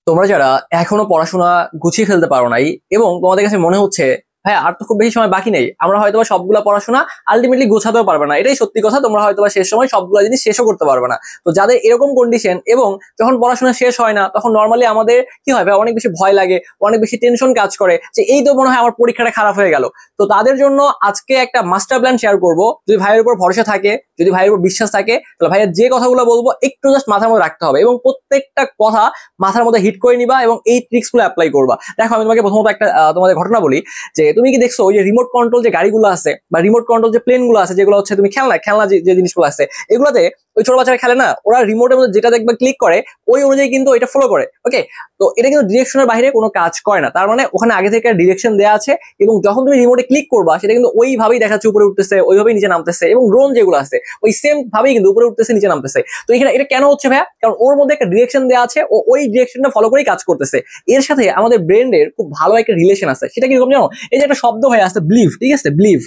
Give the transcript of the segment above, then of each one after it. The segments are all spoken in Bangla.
তোমরা যারা এখনো পড়াশোনা গুছিয়ে ফেলতে পারো নাই এবং তোমাদের কাছে মনে হচ্ছে ভাই আর তো খুব বেশি সময় বাকি নেই, আমরা হয়তো সবগুলা পড়াশোনা আলটিমেটলি গোছাতেও পারবে না, এটাই সত্যি কথা। তোমরা হয়তো শেষ সময় সবগুলা জিনিস শেষও করতে পারবে না। তো যাদের এরকম কন্ডিশন এবং যখন পড়াশোনা শেষ হয় না তখন নর্মালি আমাদের কি হয় ভাই, অনেক বেশি ভয় লাগে, অনেক বেশি টেনশন কাজ করে যে এই তো মনে হয় আমার পরীক্ষাটা খারাপ হয়ে গেল। তো তাদের জন্য আজকে একটা মাস্টার প্ল্যান শেয়ার করব। যদি ভাইয়ের উপর ভরসা থাকে, যদি ভাইয়ের উপর বিশ্বাস থাকে, তাহলে ভাইয়ের যে কথাগুলো বলবো একটু জাস্ট মাথার মধ্যে রাখতে হবে এবং প্রত্যেকটা কথা মাথার মধ্যে হিট করে নিবা এবং এই ট্রিক্স গুলো অ্যাপ্লাই করবা। দেখো আমি তোমাকে প্রথমত একটা তোমাদের ঘটনা বলি যে তুমি কি দেখছো ওই যে রিমোট কন্ট্রোল যে গাড়িগুলো আছে বা রিমোট কন্ট্রোল যে প্লেন গুলো আছে, যেগুলো হচ্ছে তুমি খেলনা খেলনা যে জিনিসগুলো আছে, এগুলোতে ওই ছোট বাচ্চারা খেলে না, ওরা রিমোটের মধ্যে যেটা দেখবে ক্লিক করে ওই অনুযায়ী কিন্তু এটা ফলো করে। ওকে, তো এটা কিন্তু ডিরেকশনের বাইরে কোনো কাজ করে না, তার মানে ওখানে আগে থেকে ডিরেকশন দেওয়া আছে এবং যখন তুমি রিমোটে ক্লিক করবা সেটা কিন্তু ওইভাবেই দেখাচ্ছে উপরে উঠতেছে, ওইভাবেই নিচে নামতেছে এবং ড্রোন যেগুলো আছে ওই সেম ভাবেই কিন্তু উপরে উঠতেছে নিচে নামতেছে। তো এখানে এটা কেন হচ্ছে ভাইয়া? কারণ ওর মধ্যে একটা ডিরেকশন দেওয়া আছে, ও ওই ডিরেকশনটা ফলো করেই কাজ করতেছে। এর সাথে আমাদের ব্রেনের খুব ভালো একটা রিলেশন আছে। সেটা কিরকম জানো? এই যে একটা শব্দ হয়ে আসছে বিলিভ, ঠিক আছে, বিলিভ,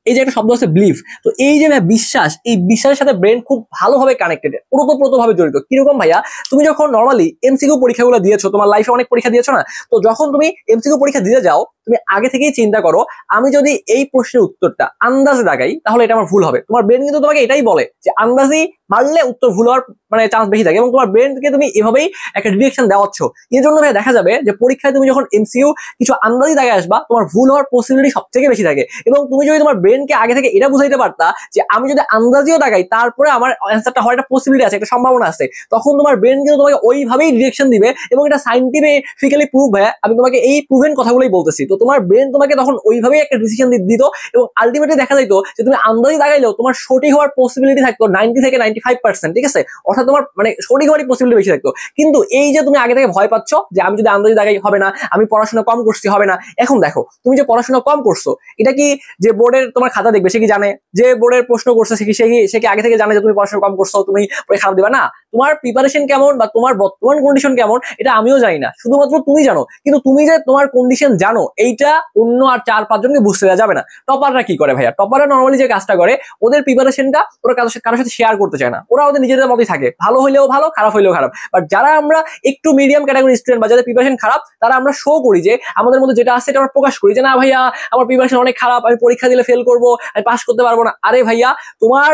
এই যে একটা শব্দ আছে বিলিভ। তো এই যে বিশ্বাস, এই বিশ্বাসের সাথে ব্রেন খুব ভালোভাবে কানেক্টেড, ওতপ্রোতভাবে জড়িত। কিরকম ভাইয়া? তুমি যখন নর্মালি এমসিকিউ পরীক্ষাগুলো দিয়েছো, তোমার লাইফে অনেক পরীক্ষা দিয়েছো না, তো যখন তুমি এমসিকিউ পরীক্ষা দিতে যাও তুমি আগে থেকেই চিন্তা করো আমি যদি এই প্রশ্নের উত্তরটা আন্দাজে দাগাই তাহলে এটা আমার ভুল হবে। তোমার ব্রেন কিন্তু তোমাকে এটাই বলে যে আন্দাজেই মারলে উত্তর ভুল হওয়ার চান্স বেশি থাকে এবং তোমার ব্রেনকে তুমি এভাবেই একটা ডিরেকশন দেওয়াচ্ছ। এর জন্য ভাই দেখা যাবে যে পরীক্ষায় তুমি যখন এমসিকিউ কিছু আন্দাজে দাগায় আসবা তোমার ভুল হওয়ার পসিবিলিটি সব থেকে বেশি থাকে। এবং তুমি যদি তোমার ব্রেনকে আগে থেকে এটা বুঝাইতে পারতা যে আমি যদি আন্দাজিও দাগাই তারপরে আমার অ্যান্সারটা হওয়ার একটা পসিবিলিটি আছে, একটা সম্ভাবনা আছে, তখন তোমার ব্রেন কিন্তু তোমাকে ওইভাবেই ডিরেকশন দিবে এবং এটা সাইন্টিফিক্যালি প্রুভ হয়। আমি তোমাকে এই প্রুভেন কথাগুলোই বলতেছি। তো তোমার ব্রেন তোমাকে তখন ওইভাবেই একটা ডিসিশন দিত এবং আলটিমেটলি দেখা যাইতো যে তুমি আন্দাজি দাগাইলেও তোমার সঠিক হওয়ার পসিবিলিটি থাকতো 90 থেকে 95%, ঠিক আছে, অর্থাৎ তোমার সঠিক হওয়ারই পসিবিলিটি বেশি থাকতো। কিন্তু এই যে তুমি আগে থেকে ভয় পাচ্ছ যে আমি যদি আন্দাজি দাগাই হবে না, আমি পড়াশোনা কম করছি হবে না, এখন দেখো তুমি যে পড়াশোনা কম করছো এটা কি যে বোর্ডের তোমার খাতা দেখবে সে কি জানে? যে বোর্ডের প্রশ্ন করছে সে কি আগে থেকে জানে যে তুমি পড়াশোনা কম করছো, তুমি খারাপ দিবা না? তোমার প্রিপারেশন কেমন বা তোমার বর্তমান কন্ডিশন কেমন এটা আমিও জানি না, শুধুমাত্র তুমি জানো। কিন্তু তুমি যে তোমার কন্ডিশন জানো এইটা অন্য আর 4-5 জনকে বুঝতে দেওয়া যাবে না। টপাররা কি করে ভাইয়া? টপাররা নর্মালি যে কাজটা করে ওদের প্রিপারেশনটা ওরা কারোর সাথে শেয়ার করতে চায় না, ওরা ওদের নিজেদের মতোই থাকে, ভালো হইলেও ভালো খারাপ হইলেও খারাপ। বাট যারা আমরা একটু মিডিয়াম ক্যাটাগরি স্টুডেন্ট বা যাদের প্রিপারেশন খারাপ, তারা আমরা শো করি যে আমাদের মধ্যে যেটা আছে এটা আমরা প্রকাশ করি যে না ভাইয়া আমার প্রিপারেশন অনেক খারাপ, আমি পরীক্ষা দিলে ফেল করবো, আমি পাস করতে পারবো না। আরে ভাইয়া তোমার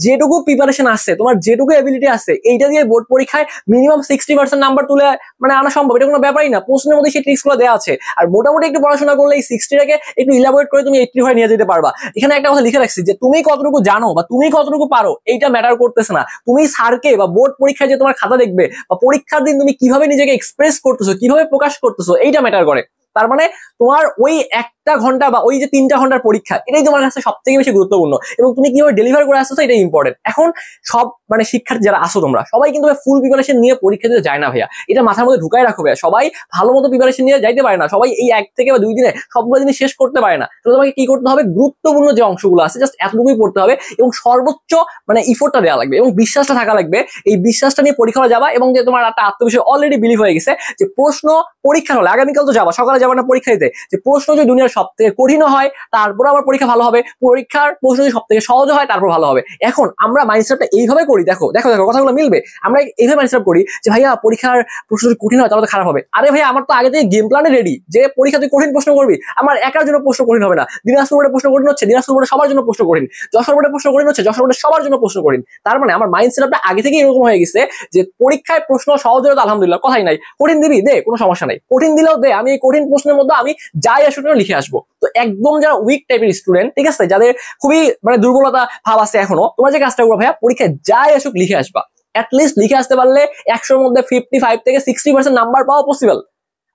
যেটুকু প্রিপারেশন আছে, তোমার যেটুকু এবিলিটি আছে, এইটা দিয়ে বোর্ড পরীক্ষায় মিনিমাম 60% নাম্বার তুলে আনা সম্ভব, এটা কোনো ব্যাপারই না। প্রশ্নের মধ্যে সেই ট্রিক্স গুলো দেওয়া আছে। আর মোটামুটি একটু পড়াশোনা করলে এই 60টাকে একটু ইলাবোরেট করে তুমি 80 হয়ে নিয়ে যেতে পারবা। এখানে একটা কথা লিখে রাখছি যে তুমি কতটুকু জানো বা তুমি কতটুকু পারো এইটা ম্যাটার করতেছে না। তুমি স্যারকে বা বোর্ড পরীক্ষায় যে তোমার খাতা দেখবে বা পরীক্ষার দিন তুমি কিভাবে নিজেকে এক্সপ্রেস করতেছো, কিভাবে প্রকাশ করতেছো, এইটা ম্যাটার করে। তার মানে তোমার ওই 1টা ঘন্টা বা ওই যে 3টা ঘন্টার পরীক্ষা এটাই তোমার কাছে সব থেকে বেশি গুরুত্বপূর্ণ এবং তুমি কিভাবে ডেলিভার করে আসছো এটাই ইম্পর্টেন্ট। এখন সব শিক্ষার্থী যারা আসো তোমরা সবাই কিন্তু ফুল প্রিপারেশন নিয়ে পরীক্ষা দিতে যায় না ভাইয়া, এটা মাথার মধ্যে ঢুকাই রাখো ভাইয়া। সবাই ভালো মতো প্রিপারেশন নিয়ে যাইতে পারে না, সবাই এই 1 থেকে বা 2 দিনে সবগুলো জিনিস শেষ করতে পারে না। তো তোমাকে কি করতে হবে? গুরুত্বপূর্ণ যে অংশগুলো আছে জাস্ট এতটুকুই পড়তে হবে এবং সর্বোচ্চ ইফোর্টটা দেওয়া লাগবে এবং বিশ্বাসটা থাকা লাগবে। এই বিশ্বাসটা নিয়ে পরীক্ষা যাবা এবং যে তোমার একটা আত্মবিশ্বাস অলরেডি বিলিভ হয়ে গেছে যে প্রশ্ন পরীক্ষার হলে আগামীকাল তো যাবা, সকালে যাবা না পরীক্ষা দিতে, যে প্রশ্ন যদি দুনিয়ার সব থেকে কঠিন হয় তারপর আমার পরীক্ষা ভালো হবে, পরীক্ষার প্রশ্ন যদি সব থেকে সহজ হয় তারপর ভালো হবে। এখন আমরা মাইন্ডসেটটা এইভাবে করি, দেখো দেখো দেখো কথাগুলো মিলবে। আমরা এইভাবে মাইন্ডসেট করি যে ভাইয়া পরীক্ষার প্রশ্ন যদি কঠিন হয় তাহলে তো খারাপ হবে। আরে ভাইয়া আমার তো আগে থেকে গেম প্ল্যানে রেডি যে পরীক্ষা তুই কঠিন প্রশ্ন করবি, আমার একার জন্য প্রশ্ন কঠিন হবে না। দিনাজপুর বোর্ডে প্রশ্ন কঠিন হচ্ছে, দিনাজপুর বোর্ডে সবার জন্য প্রশ্ন কঠিন। যশোর বোর্ডে প্রশ্ন কঠিন হচ্ছে, যশোর বোর্ডে সবার জন্য প্রশ্ন কঠিন। তার মানে আমার মাইন্ডসেটটা আগে থেকে এরকম হয়ে গেছে যে পরীক্ষায় প্রশ্ন সহজ হলে তো আলহামদুলিল্লাহ, কথাই নাই। কঠিন দিবি দে, কোনো সমস্যা নাই, কঠিন দিলেও দে, আমি এই কঠিন প্রশ্নের মধ্যে আমি যাই আসুক লিখে আসবো। তো একদম যারা উইক টাইপের স্টুডেন্ট, ঠিক আছে, যাদের খুবই দুর্বলতা ভাব আছে এখনো, তোমরা যে কাজটা করো ভাইয়া পরীক্ষায় যাই আসুক লিখে আসবা। অ্যাটলিস্ট লিখে আসতে পারলে 100-র মধ্যে 55 থেকে 60% নাম্বার পাওয়া পসিবল।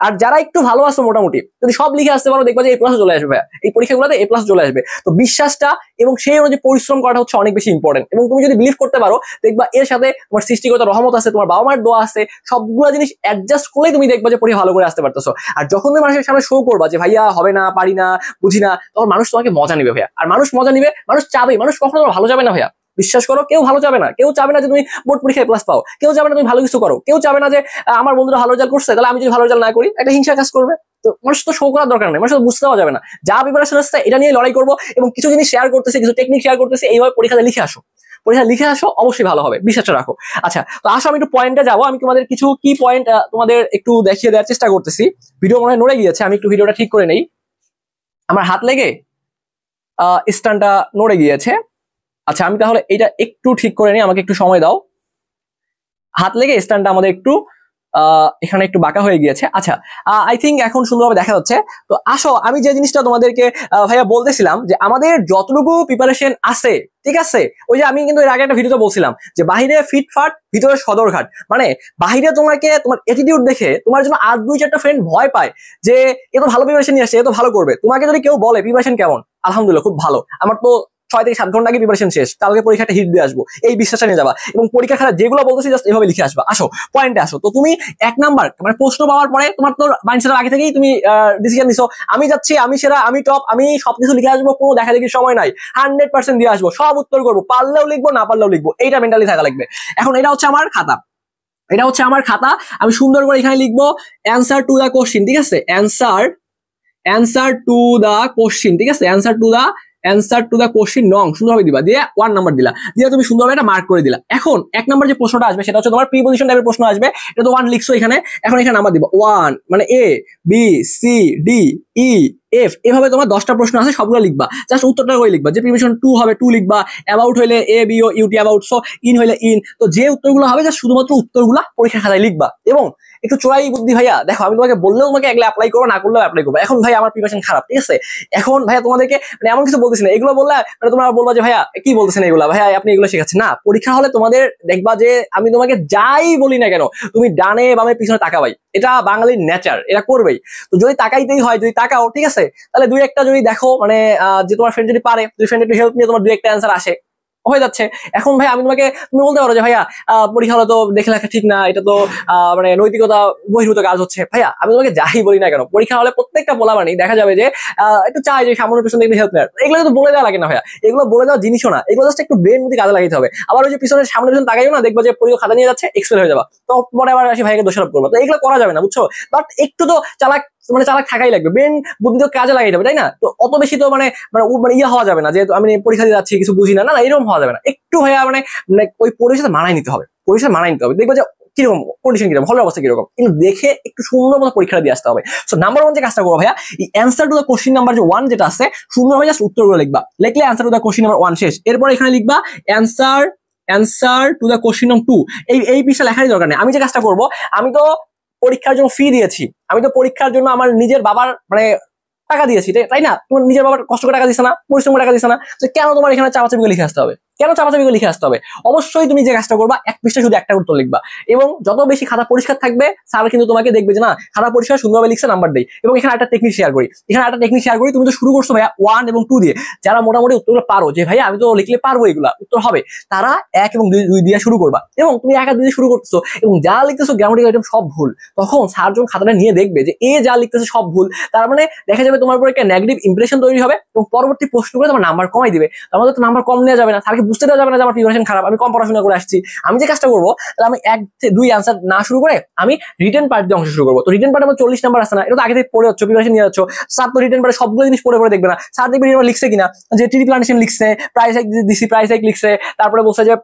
আর যারা একটু ভালো আসো মোটামুটি যদি সব লিখে আসতে পারো দেখবা যে A+ চলে আসবে ভাইয়া, এই পরীক্ষাগুলোতে A+ চলে আসবে। তো বিশ্বাসটা এবং সেই অনুযায়ী পরিশ্রম করাটা হচ্ছে অনেক বেশি ইম্পর্টেন্ট এবং তুমি যদি বিলিভ করতে পারো দেখবা এর সাথে তোমার সৃষ্টিকর্তার রহমত আছে, তোমার বাবা মায়ের দোয়া আছে, সবগুলো জিনিস অ্যাডজাস্ট করলেই তুমি দেখবা যে পরীক্ষা ভালো করে আসতে পারতেছো। আর যখন তুমি মানুষের সামনে শো করবা যে ভাইয়া হবে না, পারি না, বুঝি না, তখন মানুষ তোমাকে মজা নিবে ভাইয়া। আর মানুষ মজা নিবে, মানুষ চাবে, মানুষ কখনো তোমার ভালো যাবে না ভাইয়া। বিশ্বাস করো, কেউ ভালো যাবে না, কেউ চাবে না যে তুমি বোর্ড পরীক্ষায় A+ পাও, কেউ চাবে না তুমি ভালো কিছু করো, কেউ চাবে না যে আমার বন্ধুরা ভালো রেজাল্ট করছে তাহলে আমি যদি ভালো রেজাল্ট না করি, একটা হিংসা কাজ করবে। তো মানুষ তো শো করার দরকার নেই, মানুষ তো বুঝতে পাওয়া যাবে না। যা প্রিপারেশন আসছে এটা নিয়ে লড়াই করবো এবং কিছু জিনিস শেয়ার করতেছে, কিছু টেকনিক শেয়ার করতেছে, এইভাবে পরীক্ষাতে লিখে আসো। পরীক্ষা লিখে আসো, অবশ্যই ভালো হবে, বিশ্বাসটা রাখো। আচ্ছা, তো আসো আমি একটু পয়েন্টে যাবো। আমি তোমাদের কিছু কি পয়েন্ট তোমাদের একটু দেখিয়ে দেওয়ার চেষ্টা করতেছি। ভিডিও মনে হয় নড়ে গিয়েছে, আমি একটু ভিডিওটা ঠিক করে নেই। আমার হাত লেগে স্ট্যান্ডটা নড়ে গিয়েছে। আচ্ছা, আমি তাহলে এটা একটু ঠিক করে নিই, আমাকে একটু সময় দাও। হাত লেগে স্ট্যান্ডটা আমাদের একটু এখানে একটু বাঁকা হয়ে গিয়েছে। আচ্ছা, আই থিঙ্ক এখন সুন্দরভাবে দেখা যাচ্ছে। তো আসো, আমি যে জিনিসটা তোমাদেরকে ভাইয়া বলতেছিলাম যে আমাদের যতটুকু প্রিপারেশন আছে, ঠিক আছে, ওই যে আমি কিন্তু এর আগে একটা ভিডিওতে বলছিলাম যে বাহিরে ফিটফাট, ভিতরে সদরঘাট। মানে বাহিরে তোমাকে তোমার অ্যাটিটিউড দেখে তোমার জন্য আর 2-4টা ফ্রেন্ড ভয় পায় যে এ তো ভালো প্রিপারেশন নিয়ে আসছে, এ তো ভালো করবে। তোমাকে যদি কেউ বলে প্রিপারেশন কেমন, আলহামদুলিল্লাহ খুব ভালো, আমার তো 6 থেকে 7 ঘন্টা আগে প্রিপারেশন শেষ, কালকে পরীক্ষাটা হিট দিয়ে আসবো, এই বিশ্বাসটা নিয়ে যাবা এবং পরীক্ষা খাতা যেগুলো বলতেছি জাস্ট এভাবে লিখে আসবা। আসো পয়েন্টে আসো। তো তুমি 1 নাম্বার মানে প্রশ্ন পাওয়ার পরে তোমার তো মাইন্ডসেট আগে থেকেই তুমি ডিসিশন নিছো, আমি যাচ্ছি, আমি সেরা, আমি টপ, আমি সবকিছু লিখে আসবো, কোনো দেখা দেখি সময় নাই, 100% দিয়ে আসবো, সব উত্তর করবো, পারলেও লিখবো, না পারলেও লিখবো, এইটা মেন্টালি থাকা লাগবে। এখন এটা হচ্ছে আমার খাতা, এটা হচ্ছে আমার খাতা। আমি সুন্দর করে এখানে লিখবো অ্যান্সার টু দা কোশ্চিন, ঠিক আছে, অ্যান্সার টু দা কোশ্চিন, ঠিক আছে, অ্যান্সার টু দা কোশ্চিন নং সুন্দরভাবে দিবা, দিয়ে 1 নাম্বার দিলা, দিয়ে তুমি সুন্দরভাবে এটা মার্ক করে দিলা। এখন 1 নাম্বার যে প্রশ্নটা আসবে সেটা হচ্ছে তোমার প্রিপোজিশন টাইপের প্রশ্ন আসবে, এটা তো 1 লিখছো এখানে। এখন এখানে নাম্বার দিবা 1, মানে A B C D E F, এভাবে তোমার 10টা প্রশ্ন আছে, সবগুলো লিখবা, জাস্ট উত্তরটা করে লিখবা। যে প্রিপোজিশন 2 হবে 2 লিখবা, অ্যাবাউট হইলে A B O U T about, so in হইলে ইন। তো যে উত্তরগুলো হবে জাস্ট শুধুমাত্র উত্তরগুলো পরীক্ষা খাতায় লিখবা। এবং একটু চোরাই বুদ্ধি ভাইয়া, দেখো আমি তোমাকে বললেও তোমাকে এগুলো অ্যাপ্লাই করো, না করলেও অ্যাপ্লাই করবো। এখন ভাই আমার প্রিপারেশন খারাপ, ঠিক আছে, এখন ভাইয়া তোমাদেরকে মানে এমন কিছু বলতেছি না, এগুলো বললে মানে তোমরা বলবা যে ভাইয়া কি বলতেছেন এগুলা, ভাইয়া আপনি এগুলো শেখাচ্ছেন না। পরীক্ষা হলে তোমাদের দেখবা যে আমি তোমাকে যাই বলি না কেন, তুমি ডানে বামে পিছনে তাকাবাই, এটা বাঙালির নেচার, এটা করবেই। তো যদি তাকাইতেই হয়, যদি তাকাও, ঠিক আছে, তাহলে 2-1টা যদি দেখো মানে যে তোমার ফ্রেন্ড যদি পারে, যদি ফ্রেন্ড একটু হেল্প নিয়ে তোমার 2-1টা অ্যান্সার আসে, হয়ে যাচ্ছে। এখন ভাই আমি তোমাকে, তুমি বলতে পারো যে ভাইয়া পরীক্ষা হলে তো দেখে লেখা ঠিক না, এটা তো মানে নৈতিকতা বহির্ভূত কাজ হচ্ছে। ভাইয়া আমি তোমাকে যাই বলি না কেন, পরীক্ষা হলে প্রত্যেকটা বলা মানে দেখা যাবে যে একটু চাই যে সামনের পিছনে দেখবে হেল্প নেয়, এগুলো কিন্তু বলে দেওয়া লাগে না ভাইয়া, এগুলো বলে দেওয়া জিনিসও না, এগুলো জাস্ট একটু ব্রেন বুদ্ধি কাজে লাগাতে হবে। আবার ওই যে পিছনের সামনে পিছনে তাকাইও না, দেখবা যে পরীক্ষা খাতা নিয়ে যাচ্ছে, এক্সপেল হয়ে যাবা, তো পরে আবার আসি ভাইকে দোষারোপ করবো। তো এগুলো করা যাবে না, বুঝছো। বাট একটু তো চালাক, মানে চালাক থাকাই লাগবে, ব্রেন বুদ্ধি তো কাজে লাগাই যাবে, তাই না। তো অত বেশি তো মানে মানে ইয়ে হওয়া যাবে না যে আমি পরীক্ষা দিয়ে যাচ্ছি কিছু বুঝি না, না এরকম হওয়া যাবে না। একটু ভাইয়া মানে ওই পরিবেশের মানাই নিতে হবে, পরিবেশের মানাই নিতে হবে, দেখবে যে কিরকম কন্ডিশন, কিরকম হলের অবস্থা কিরকম, কিন্তু দেখে একটু সুন্দর মতো পরীক্ষা দিয়ে আসতে হবে। সো নাম্বার 1 যে কাজটা করবো ভাইয়া, এই answer to the question number যে 1 যেটা আছে, সুন্দরভাবে জাস্ট উত্তরগুলো লিখবা, লিখলে answer to the question number 1 শেষ। এরপর এখানে লিখবা answer to the question number 2। এই পিসটা লেখারই দরকার নেই। আমি যে কাজটা করবো, আমি তো পরীক্ষার জন্য ফি দিয়েছি, আমি তো পরীক্ষার জন্য আমার নিজের বাবার মানে টাকা দিয়েছি, তাই না, তোমার নিজের বাবার কষ্ট করে টাকা দিছে না, পরিশ্রম করে টাকা দিছে না, তো কেন তোমার এখানে চাপাচাপিগুলো লিখে আসতে হবে, কেন চাপাচাপিগুলো লিখে আসতে হবে? অবশ্যই তুমি যে কাজটা করবা, 1 পৃষ্ঠা শুধু একটা উত্তর লিখবা, এবং যত বেশি খাতা পরিষ্কার থাকবে স্যার কিন্তু তোমাকে দেখবে যে না খাতা পরিষ্কার সুন্দরভাবে লিখছে, নাম্বার দেই। এবং এখানে একটা টেকনিক শেয়ার করি, তুমি তো শুরু করছো ভাইয়া 1 এবং 2 দিয়ে, যারা মোটামুটি উত্তরগুলো পারো, যে ভাইয়া আমি তো লিখলে পারবো, এগুলা উত্তর হবে, তারা 1 এবং 2 দিয়ে শুরু করবা। এবং তুমি 1 আর 2 দিয়ে শুরু করতেছো এবং যা লিখতেছো গ্রামাটিক্যাল আইটেম সব ভুল, তখন স্যার যখন খাতাটা নিয়ে দেখবে যে এ যা লিখতেছে সব ভুল, তার মানে দেখা যাবে তোমার উপর একটা নেগেটিভ ইমপ্রেশন তৈরি হবে এবং পরবর্তী প্রশ্ন করে তোমার নাম্বার কমাই দিবে। আমাদের তো নাম্বার কম নেওয়া যাবে না, স্যারকে বুঝতে দেওয়া যাবে না যে আমার প্রিপারেশন খারাপ, আমি কম পড়াশোনা করে আসছি। আমি যে কাজটা করবো, তাহলে আমি 1-2 অ্যান্সার না শুরু করে আমি রিটেন পার্ট দিয়ে অংশ শুরু করবো। তো রিটেন পার্ট আমার 40 নাম্বার আছে না, এটা তো আগে থেকে পড়ে যাচ্ছ, প্রিপারেশন নিয়ে যাচ্ছ। স্যার তো রিটেন পার্টে সবগুলো জিনিস পড়ে দেখবে না, স্যার দেখবে লিখছে কিনা, যে ট্রি প্লান্টেশন লিখছে, প্রাইস হাইক দিছি, প্রাইস হাইক লিখছে, তারপরে বলছে যে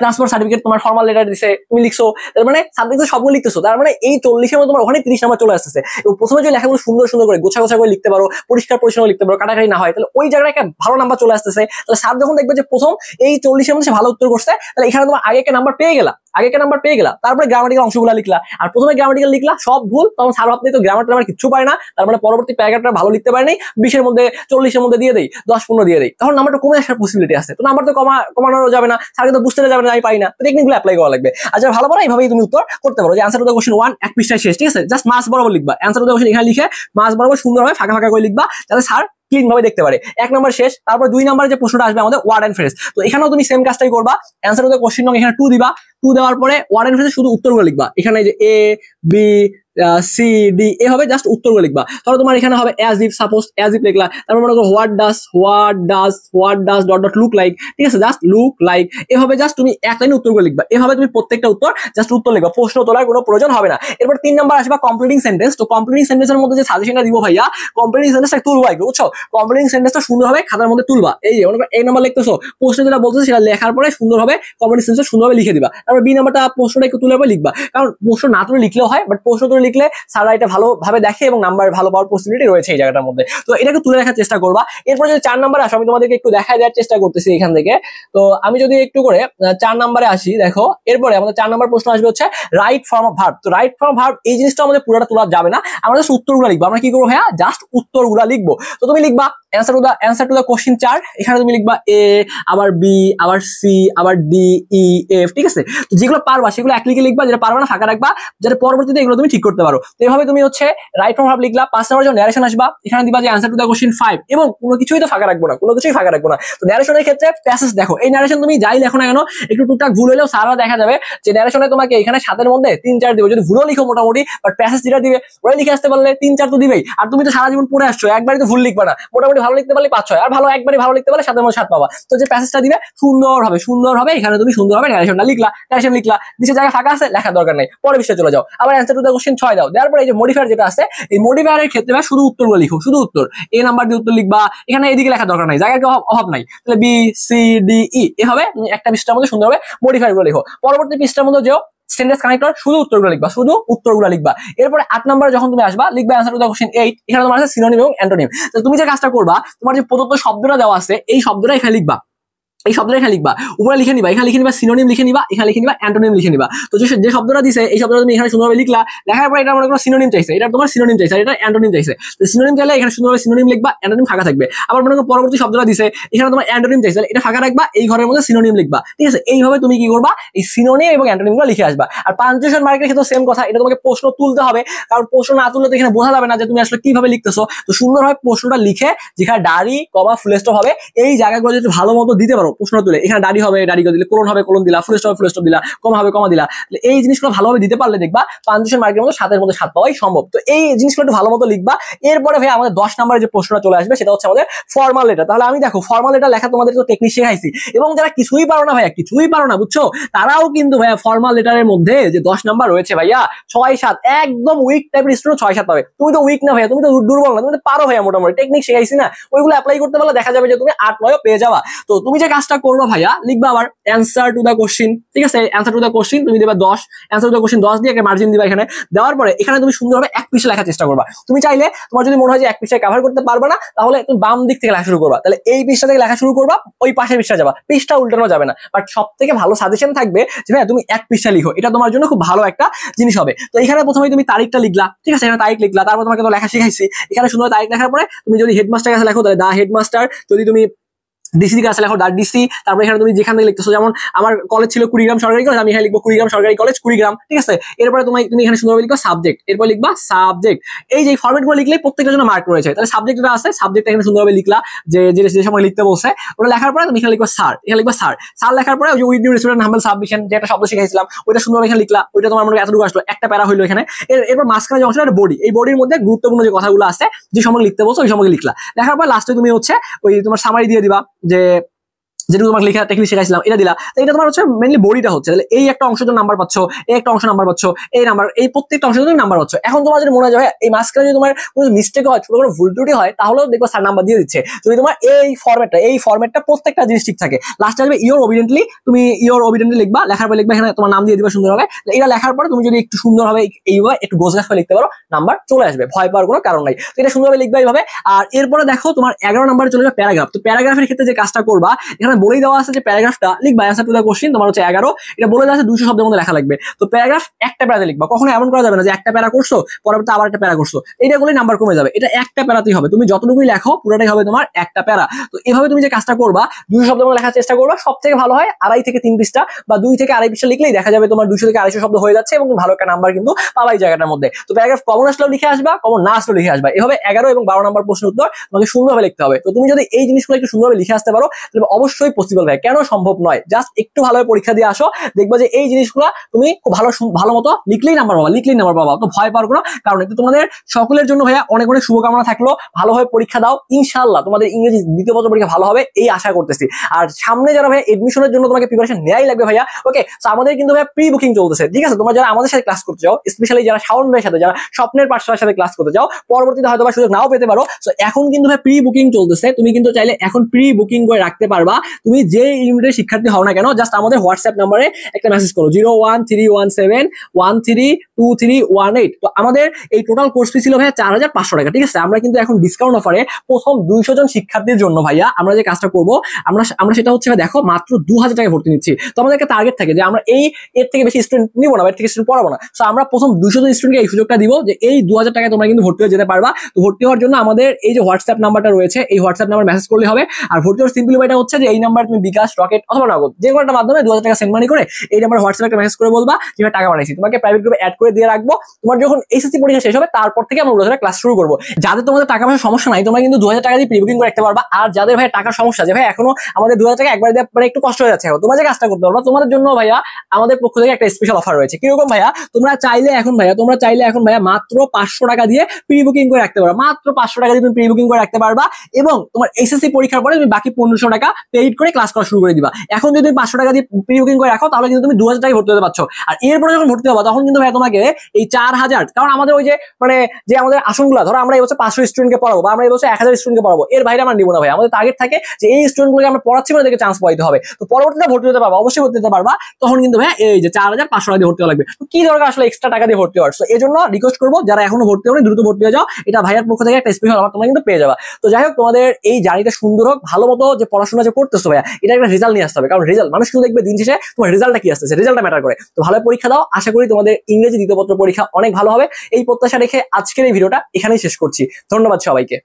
ট্রান্সপোর্ট সার্টিফিকেট তোমার ফর্মাল লেটার দিছে, তুমি লিখছো, তার মানে সাবজেক্ট সবগুলো লিখতেছো, তার মানে এই 40-এর মধ্যে তোমার ওখানে 30 নাম্বার চলে আসতেছে। এবং প্রথমে যে লেখাগুলো সুন্দর সুন্দর করে গোছা গোছা করে লিখতে পারো, পরিষ্কার পরিচ্ছন্ন লিখতে পারো, কাটাকাটি না হয়, তাহলে ওই জায়গায় একটা ভালো নাম্বার চলে আসতেছে। তাহলে স্যার যখন দেখবে যে প্রথম এই 40-এর মধ্যে ভালো উত্তর করছে, তাহলে এখানে তোমার আগে একটা নাম্বার পেয়ে গেলা, তারপরে গ্রামাটিক্যাল অংশগুলো লিখলা, আর প্রথমে গ্রামাটিক্যাল লিখলা সব ভুল, তখন স্যার ভাবতে তো গ্রামার কিছু পায় না, তার মানে পরবর্তী প্যারাগ্রাফটা ভালো লিখতে পারে নাই, 20-এর মধ্যে 40-এর মধ্যে দিয়ে দেই, 10-15 দিয়ে দেই, তখন নাম্বারটা কমে আসার পসিবিলিটি আছে। তো নাম্বার তো কমানো যাবে না, স্যারকে তো বুঝতে যাবে না আমি পাই না, টেকনিকগুলো অ্যাপ্লাই করা লাগবে। আচ্ছা ভালো করে এইভাবেই তুমি উত্তর করতে পারো, যে অ্যান্সার টু দ্য কোশ্চেন 1 1 পৃষ্ঠায় শেষ, ঠিক আছে, জাস্ট মাস বরাবর লিখবা, অ্যান্সার টু দ্য কোশ্চেন এখানে লিখে মাস বরাবর সুন্দরভাবে ফাঁকা ফাঁকা করে লিখবা, যাতে স্যার ক্লিন ভাবে দেখতে পারে। 1 নাম্বার শেষ। তারপর 2 নাম্বারে যে প্রশ্নটা আসবে আমাদের ওয়ার্ড এন্ড ফ্রেজ, তো এখানেও তুমি সেম কাজটাই করবা, অ্যান্সার টু দ্য কোশ্চেন নং এখানে 2 দিবা, 2 দেওয়ার পরে ওয়ার্ড এন্ড ফ্রেজে শুধু উত্তরগুলো লিখবা। এখানে যে এ বি সি ডি এভাবে জাস্ট উত্তরগুলো লিখবা। তাহলে তোমার এখানে হবে as if, suppose as if লিখলা, তারপর মনে করো what does dot dot look like, ঠিক আছে, জাস্ট লুক লাইক, এভাবে জাস্ট তুমি এক লাইনে উত্তরগুলো লিখবা। এভাবে তুমি প্রত্যেকটা উত্তর জাস্ট উত্তর লিখবা, প্রশ্ন তোলার কোনো প্রয়োজন হবে না। এরপর 3 নাম্বার আসবে কমপ্লিটিং সেন্টেন্স। তো কমপ্লিটিং সেন্টেন্সের মধ্যে যে সাজেশনটা দিব ভাইয়া, কমপ্লিটিং সেন্টেন্সটা তুলবা একটু, বুঝছো? কমপ্লিটিং সেন্টেন্সটা সুন্দরভাবে খাতার মধ্যে তুলবা। এই যে এই নাম্বার লিখতেছো, প্রশ্ন যেটা বলতেছো সেটা লেখার পরে সুন্দরভাবে কমপ্লিটিং সেন্টেন্স সুন্দরভাবে লিখে দিবা। তারপর বি নাম্বারটা প্রশ্নটা একটু তুলে লিখবা, কারণ প্রশ্ন না তুলে লিখলেও হয়, বাট প্রশ্ন তুলে লিখলে সারা এটা ভালোভাবে দেখে এবং নাম্বার ভালো পাওয়ার পসিবিলিটি রয়েছে এই জায়গাটার মধ্যে। তো এটাকে তুলে রাখার চেষ্টা করবা। এরপর যদি 4 নাম্বারে আসো, আমি তোমাদেরকে একটু দেখায় দেওয়ার চেষ্টা করতেছি এখান থেকে। তো আমি যদি একটু করে 4 নাম্বারে আসি, দেখো এরপরে আমাদের 4 নাম্বার প্রশ্ন আসবে হচ্ছে রাইট ফর্ম অফ ভার্ব। তো রাইট ফর্ম অফ ভার্ব এই জিনিসটা আমাদের পুরোটা তোলা যাবে না, আমরা জাস্ট উত্তরগুলো লিখবো। আমরা কি করবো ভাইয়া, জাস্ট উত্তরগুলো লিখবো। তো তুমি লিখবা অ্যান্সার টু দা কোশ্চেন 4, এখানে তুমি লিখবা এ, আবার বি, আবার সি, আবার ডি, ই, এফ, ঠিক আছে। তো যেগুলো পারবা সেগুলো এক লিখে লিখবা, যেটা পারবা না ফাঁকা রাখবা, যেটা পরবর্তীতে এগুলো তুমি ঠিক করতে পারো। তো এইভাবে তুমি হচ্ছে রাইট ফর্ম ভার্ব লিখলা। 5 নাম্বার যখন ন্যারেশন আসবা, এখানে দিবা যে অ্যান্সার টু দা কোশ্চেন 5, এবং কোনো কিছুই তো ফাঁকা রাখবো না, কোনো কিছুই ফাঁকা রাখবো না। তো ন্যারেশনের ক্ষেত্রে প্যাসেজ দেখো, এই ন্যারেশন তুমি যাই লেখো না কেন, একটু টুকটাক ভুল হলেও সারা দেখা যাবে যে ন্যারেশনে তোমাকে এখানে 7 এর মধ্যে 3-4 দিবে। যদি ভুলও লিখো মোটামুটি, বাট প্যাসেজ যেটা দিবে ওরা লিখে আসতে পারলে 3-4 তো দিবেই। আর তুমি তো সারা জীবন পড়ে আসছো, একবারই তো ভুল লিখবা না, মোটামুটি ভালো লিখতে পারলে 5-6, আর ভালো একবারই ভালো লিখতে পারলে 7-এর মধ্যে 7 পাবা। তো যে প্যাসেজটা দিবে সুন্দরভাবে এখানে তুমি সুন্দরভাবে ন্যারেশন লিখলা, নিচে জায়গা ফাঁকা আছে লেখার দরকার নেই, পরে বিষয়ে চলে যাও। আবার অ্যান্সার টু দা কোশ্চেন 6 দাও, দেওয়ার পরে এই যে মডিফায়ার যেটা আছে, এই মডিফায়ারের ক্ষেত্রে শুধু উত্তরগুলো লিখো, শুধু উত্তর, এ নাম্বার দিয়ে উত্তর লিখবা। এখানে এদিকে লেখার দরকার নাই, জায়গার অভাব নাই। তাহলে বি সি ডি ই এভাবে একটা পৃষ্ঠার মধ্যে সুন্দরভাবে মডিফায়ার গুলো লিখো। পরবর্তী পৃষ্ঠার মধ্যে যেও সেন্টেন্স কানেক্টর, শুধু উত্তরগুলো লিখবা। এরপরে 8 নাম্বার যখন তুমি আসবা, লিখবা অ্যান্সার টু দা কোশ্চেন 8, এখানে তোমার আছে সিনোনিম এবং অ্যান্টোনিম। তো তুমি যে কাজটা করবা, তোমার যে প্রদত্ত শব্দটা দেওয়া আছে এই শব্দটা এখানে লিখবা, এই শব্দটা এখানে লিখবা, উপরে লিখে নিবা, এখানে লিখে নিবা সিনোনিম লিখে নিবা, এখানে লিখে নিবা অ্যান্টোনিম লিখে নিবা। তো যে শব্দটা দিছে এই শব্দটা তুমি এখানে সুন্দরভাবে লিখলা, লেখার পরে এটা মনে করো সিনোনিম চাইছে, এটা তোমার সিনোনিম চাইছে, এটা অ্যান্টোনিম চাইছে। তো সিনোনিম চাইলে এখানে সুন্দরভাবে সিনোনিম লিখবা, অ্যান্টোনিম ফাঁকা থাকবে। আবার মনে করো পরবর্তী শব্দটা দিছে, এখানে তোমার অ্যান্টোনিম চাইছে, এটা ফাঁকা রাখবা, এই ঘরের মধ্যে সিনোনিম লিখবা, ঠিক আছে। এইভাবে তুমি কি করবা, এই সিনোনিম এবং অ্যান্টোনিম গুলো লিখে আসবা। আর পাঞ্চুয়েশন মার্কের ক্ষেত্রে সেম কথা, এটা তোমাকে প্রশ্ন তুলতে হবে, কারণ প্রশ্ন না তুললে তো এখানে বোঝা যাবে না যে তুমি আসলে কিভাবে লিখতেছো। তো সুন্দরভাবে প্রশ্নটা লিখে যেখানে দাড়ি কমা ফুল স্টপ হবে এই জায়গাগুলো যদি ভালো মতো দিতে পারো প্রশ্ন তুলে, এখানে দাড়ি হবে দাড়ি দিলে, কোলন হবে কোলন দিলা, ফুল স্টপ দিলা, কমা হবে কমা দিলা, এই জিনিসগুলো ভালোভাবে দিতে পারলে দেখবা পাঞ্চুয়েশন মার্কের মধ্যে 7 এর মধ্যে 7 পাওয়াই সম্ভব। তো এই জিনিসগুলো একটু ভালো মতো লিখবা। এরপরে ভাই আমাদের 10 নম্বরে যে প্রশ্নটা চলে আসবে সেটা হচ্ছে আমাদের ফর্মাল লেটার। তাহলে আমি দেখো ফর্মাল লেটার লেখা তোমাদের তো টেকনিক শেখাইছি, এবং যারা কিছুই পারো না ভাইয়া, কিছুই পারো না বুঝছো, তারাও কিন্তু ভাইয়া ফর্মাল লেটারের মধ্যে যে 10 নাম্বার রয়েছে ভাইয়া 6-7, একদম উইক টাইপের স্টুডেন্ট 6-7 পাবে। তুমি তো উইক না ভাইয়া, তুমি তো দুর্বল না, তুমি তো পারো ভাইয়া, মোটামুটি টেকনিক শেখাইছি না, ওইগুলো অ্যাপ্লাই করতে পারলে দেখা যাবে যে তুমি 8-9 পেয়ে যাবা। তো তুমি যে কাজটা করবো ভাইয়া, লিখবা আবার অ্যান্সার টু দা কোশ্চিন, ঠিক আছে, অ্যান্সার টু দা কোশ্চিন তুমি দেবা 10, অ্যান্সার টু দা কোশ্চিন 10 দিয়ে একটা মার্জিন দিবা এখানে, দেওয়ার পরে এখানে তুমি সুন্দরভাবে এক পৃষ্ঠা লেখার চেষ্টা করবা। তুমি চাইলে তোমার যদি মনে হয় যে এক পৃষ্ঠায় কভার করতে পারবে না, তাহলে তুমি বাম দিক থেকে লেখা শুরু করবা, তাহলে এই পৃষ্ঠা থেকে লেখা শুরু করবা, ওই পাশের পৃষ্ঠা যাবা, পৃষ্ঠা উল্টানো যাবে না। বাট সব থেকে ভালো সাজেশন থাকবে যে ভাই তুমি এক পৃষ্ঠা লিখো, এটা তোমার জন্য খুব ভালো একটা জিনিস হবে। তো এখানে প্রথমে তুমি তারিখটা লিখলা, ঠিক আছে, এখানে তারিখ লিখলা, তারপর তোমাকে তো লেখা শিখাইছি, এখানে সুন্দর তারিখ লেখার পরে তুমি যদি হেডমাস্টার কাছে লেখো তাহলে দা হেডমাস্টার, যদি তুমি ডিসি কাছে লেখো দা ডিসি, তারপর এখানে তুমি যেখান থেকে লিখতেছো, যেমন আমার কলেজ ছিল কুড়িগ্রাম সরকারি কলেজ, আমি এখানে লিখবো কুড়িগ্রাম সরকারি কলেজ কুড়িগ্রাম, ঠিক আছে। এরপরে তুমি এখানে সুন্দরভাবে লিখবা সাবজেক্ট, এরপর লিখবা সাবজেক্ট, এই যে ফরম্যাট গুলো লিখলে প্রত্যেকটার জন্য মার্ক রয়েছে। তাহলে সাবজেক্ট যেটা আছে সাবজেক্টটা এখানে সুন্দরভাবে লিখলা, যে সময় লিখতে বলছে ওটা লেখার পরে তুমি এখানে লিখবা স্যার, এখানে লিখবা স্যার লেখার পরে ওই যে with new restaurant humble submission যে একটা শব্দ শিখাইছিলাম ওইটা সুন্দরভাবে এখানে লিখলা, ওইটা তোমার মনে এতটুকু আসলো, একটা প্যারা হইলো এখানে। এরপর মাঝখানে যে অংশটা বডি, এই বডির মধ্যে গুরুত্বপূর্ণ যে কথাগুলো আছে যে সময় লিখতে বলছো ওই সময় লিখলা, লেখার পর লাস্টে তুমি হচ্ছে ওই তোমার সামারি দিয়ে দিবা, যেটা তোমাকে লেখা টেকনিক শিখাইছিলাম এটা দিলা। এটা তোমার হচ্ছে মেইনলি বডিটা হচ্ছে, তাহলে এই একটা অংশের জন্য নাম্বার পাচ্ছ, এই একটা অংশ নাম্বার পাচ্ছ, এই নাম্বার, এই প্রত্যেকটা অংশের জন্য নাম্বার পাচ্ছ। এখন তোমার যদি মনে হয় এই মাঝখানে যদি তোমার কোনো মিস্টেক হয়, ছোট কোনো ভুল ত্রুটি হয়, তাহলেও দেখবো স্যার নাম্বার দিয়ে দিচ্ছে। যদি তোমার এই ফরম্যাটটা প্রত্যেকটা জিনিস ঠিক থাকে, লাস্টে আসবে ইওর ওবিডেন্টলি, তুমি ইওর ওবিডেন্টলি লিখবা, লেখার পরে লিখবা এখানে তোমার নাম দিয়ে দিবা সুন্দরভাবে। এটা লেখার পরে তুমি যদি একটু সুন্দরভাবে এইভাবে একটু গোছগাছ করে লিখতে পারো, নাম্বার চলে আসবে, ভয় পাওয়ার কোনো কারণ নাই। তো এটা সুন্দরভাবে লিখবা এইভাবে। আর এরপরে দেখো তোমার 11 নম্বরে চলে যাবে প্যারাগ্রাফ। তো প্যারাগ্রাফের ক্ষেত্রে যে কাজটা করবা, এখানে বলেই দেওয়া আছে যে প্যারাগ্রাফটা লিখবা অ্যান্সার টু দা কোশ্চেন তোমার হচ্ছে 11, এটা বলে দেওয়া আছে 200 শব্দের মধ্যে লেখা লাগবে। তো প্যারাগ্রাফ একটা প্যারাতে লিখবা, কখনো এমন করা যাবে না যে একটা প্যারা করছো পরবর্তী আবার একটা প্যারা করছো, এটা করলে নাম্বার কমে যাবে। এটা একটা প্যারাতেই হবে, তুমি যতটুকুই লেখো পুরোটাই হবে তোমার একটা প্যারা। তো এভাবে তুমি যে কাজটা করবা 200 শব্দের মধ্যে লেখার চেষ্টা করবা, সব থেকে ভালো হয় 2.5 থেকে 3 পৃষ্ঠা বা 2 থেকে 2.5 পৃষ্ঠা লিখলেই দেখা যাবে তোমার 200 থেকে 250 শব্দ হয়ে যাচ্ছে এবং ভালো একটা নাম্বার কিন্তু পাবাই জায়গাটার মধ্যে। তো প্যারাগ্রাফ কমন আসলেও লিখে আসবা, কমন না আসলেও লিখে আসবা, এভাবে 11 এবং 12 নম্বর প্রশ্ন উত্তর তোমাকে সুন্দরভাবে লিখতে হবে। তো তুমি যদি এই জিনিসগুলো একটু সুন্দরভাবে লিখে আসতে পারো তাহলে অবশ্যই পসিবল ভাই, কেন সম্ভব নয়? জাস্ট একটু ভালোভাবে পরীক্ষা দিয়ে আসো, দেখবা যে এই জিনিসগুলো তুমি খুব ভালো মতো লিখলেই নাম্বার পাবা। তো ভয় পাওয়ার কোনো কারণ নেই। তো তোমাদের সকলের জন্য ভাইয়া অনেক অনেক শুভকামনা থাকলো, ভালোভাবে পরীক্ষা দাও, ইনশাআল্লাহ তোমাদের ইংরেজি দ্বিতীয় পত্র পরীক্ষা ভালো হবে এই আশা করতেছি। আর সামনে যারা ভাইয়া এডমিশনের জন্য তোমাকে প্রিপারেশন নেওয়াই লাগবে ভাইয়া, ওকে? তো আমাদের কিন্তু ভাইয়া প্রি বুকিং চলতেছে, ঠিক আছে? তোমরা যারা আমাদের সাথে ক্লাস করতে চাও, স্পেশালি যারা শাওন ভাইয়ের সাথে, যারা স্বপ্নের পাঠশালার সাথে ক্লাস করতে চাও, পরবর্তীতে হয়তো সুযোগ নাও পেতে পারো। তো এখন কিন্তু ভাই প্রি বুকিং চলতেছে, তুমি কিন্তু চাইলে এখন প্রি বুকিং করে রাখতে পারবা। তুমি যে ইউনিটের শিক্ষার্থী হও না কেন, জাস্ট আমাদের হোয়াটসঅ্যাপ নাম্বারে একটা মেসেজ করো 01317132318। তো আমাদের এই টোটাল কোর্স ফি ছিল ভাইয়া 4500 টাকা, ঠিক আছে? আমরা কিন্তু এখন ডিসকাউন্ট অফারে প্রথম 200 জন শিক্ষার্থীর জন্য ভাইয়া আমরা যে কাজটা করবো, আমরা সেটা হচ্ছে দেখো মাত্র 2000 টাকায় ভর্তি নিচ্ছি। তো আমাদের একটা টার্গেট থাকে যে আমরা এর থেকে বেশি স্টুডেন্ট নিবো না, এর থেকে স্টুডেন্ট পড়াবো না। তো আমরা প্রথম 200 জন স্টুডেন্টকে এই সুযোগটা দিব যে এই 2000 টাকায় তোমরা কিন্তু ভর্তি হয়ে যেতে পারবা। তো ভর্তি হওয়ার জন্য আমাদের এই যে হোয়াটসঅ্যাপ নাম্বারটা রয়েছে, এই হোয়াটসঅ্যাপ নাম্বার মেসেজ করলে হবে। আর ভর্তি হওয়ার সিম্পল ওয়েটা হচ্ছে যে এই নাম্বার তুমি বিকাশ, রকেট অথবা নগদ যে কোনো একটা মাধ্যমে 2000 টাকা সেন্ড মানি করে এই নাম্বার হোয়াটসঅ্যাপে একটা মেসেজ করে বলবা যে টাকা পাঠাইছি, তোমাকে প্রাইভেট গ্রুপে অ্যাড করে দিয়ে রাখবো। তোমার যখন এসএসসি পরীক্ষা শেষ হবে তারপর থেকে আমরা 2000 ক্লাস শুরু করবো। যাদের তোমাদের টাকা পয়সার সমস্যা নাই, তোমরা কিন্তু 2000 টাকা দিয়ে প্রি বুকিং করে রাখতে পারবা। আর যাদের ভাই টাকার সমস্যা, যে ভাই এখনো আমাদের 2000 টাকা একবার দিয়ে মানে একটু কষ্ট হয়ে যাচ্ছে, তোমরা যে কাজটা করতে পারবা, তোমাদের জন্য ভাইয়া আমাদের পক্ষ থেকে একটা স্পেশাল অফার রয়েছে। কিরকম ভাইয়া? তোমরা চাইলে এখন ভাইয়া মাত্র 500 টাকা দিয়ে প্রি বুকিং করে রাখতে পারবা। মাত্র 500 টাকা দিয়ে তুমি প্রি বুকিং করে রাখতে পারবা এবং তোমার এসএসসি পরীক্ষার পরে তুমি বাকি 1500 টাকা পেইড করে ক্লাস করা শুরু করে দিবা। এখন যদি তুমি 500 টাকা দিয়ে প্রি বুকিং করে রাখো তাহলে কিন্তু তুমি 2000 টাকায় ভর্তি হতে পারছো। আর এরপরে যখন ভর্তি হবা তখন কিন্তু ভাইয়া তোমাকে এই 4000, কারণ আমাদের ওই যে মানে যে আমাদের আসনগুলো, ধরো আমরা এই বছর 500 স্টুডেন্টকে পড়াবো বা আমরা এই বছর 1000 স্টুডেন্টকে পড়াবো, এর বাইরে আমরা নিব না ভাই। আমাদের টার্গেট থাকে যে এই স্টুডেন্টগুলোকে আমরা পড়াচ্ছি মানে দেখে চান্স পাইতে হবে। তো পরবর্তীতে ভর্তি হতে পারবা, অবশ্যই ভর্তি হতে পারবা। তখন কিন্তু ভাই এই যে 4500 টাকা দিয়ে ভর্তি হওয়া লাগবে। তো কি দরকার আসলে এক্সট্রা টাকা দিয়ে ভর্তি হওয়ার? এই জন্য রিকোয়েস্ট করবো যারা এখনো ভর্তি হয়নি দ্রুত ভর্তি হয়ে যাও, এটা ভাইয়ার পক্ষ থেকে একটা স্পেশাল অফার তোমরা কিন্তু পেয়ে যাবা। তো যাই হোক, তোমাদের এই জার্নিটা সুন্দর হোক, ভালো মতো যে পড়াশোনা যে করতেছো ভাইয়া, এটা একটা রেজাল্ট নিয়ে আসতে হবে। কারণ রেজাল্ট মানুষ কিন্তু দেখবে দিন শেষে তোমার রেজাল্টটা কি আসতেছে, রেজাল্টটা ম্যাটার করে। তো ভালো পরীক্ষা দাও, আশা করি তোমাদের ইংরেজি দ্বিতীয় পত্র পরীক্ষা অনেক ভালো হবে। এই প্রত্যাশা রেখে আজকের এই ভিডিওটা এখানেই শেষ করছি। ধন্যবাদ সবাইকে।